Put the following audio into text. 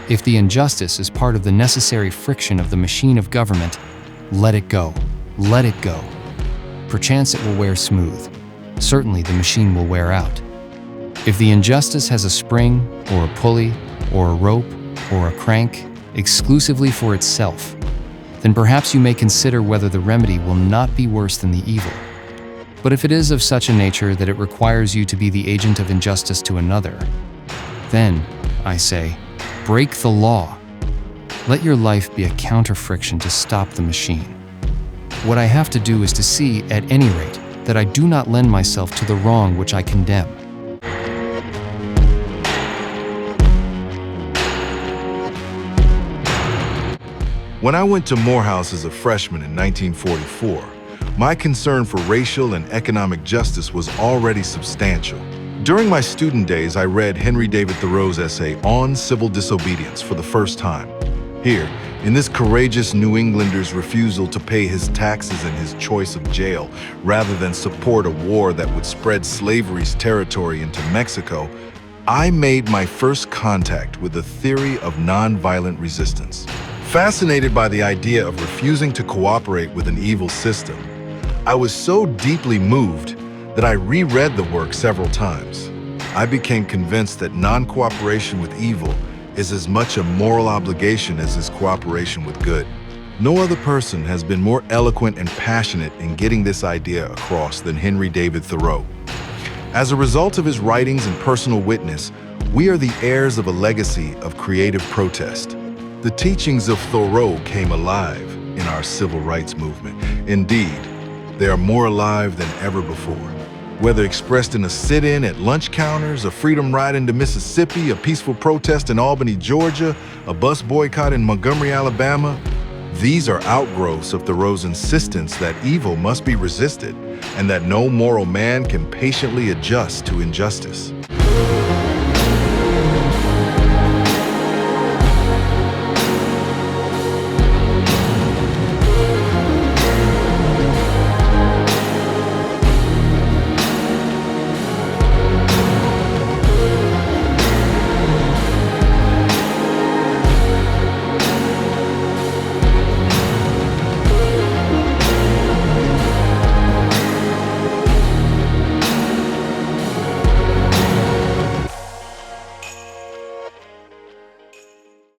If the injustice is part of the necessary friction of the machine of government, let it go. Let it go. Perchance it will wear smooth. Certainly the machine will wear out. If the injustice has a spring, or a pulley, or a rope, or a crank, exclusively for itself, then perhaps you may consider whether the remedy will not be worse than the evil. But if it is of such a nature that it requires you to be the agent of injustice to another, then, I say, break the law. Let your life be a counter-friction to stop the machine. What I have to do is to see, at any rate, that I do not lend myself to the wrong which I condemn. When I went to Morehouse as a freshman in 1944, my concern for racial and economic justice was already substantial. During my student days, I read Henry David Thoreau's essay on civil disobedience for the first time. Here, in this courageous New Englander's refusal to pay his taxes and his choice of jail rather than support a war that would spread slavery's territory into Mexico, I made my first contact with the theory of nonviolent resistance. Fascinated by the idea of refusing to cooperate with an evil system, I was so deeply moved that I reread the work several times. I became convinced that non-cooperation with evil is as much a moral obligation as is cooperation with good. No other person has been more eloquent and passionate in getting this idea across than Henry David Thoreau. As a result of his writings and personal witness, we are the heirs of a legacy of creative protest. The teachings of Thoreau came alive in our civil rights movement. Indeed, they are more alive than ever before. Whether expressed in a sit-in at lunch counters, a freedom ride into Mississippi, a peaceful protest in Albany, Georgia, a bus boycott in Montgomery, Alabama, these are outgrowths of Thoreau's insistence that evil must be resisted and that no moral man can patiently adjust to injustice.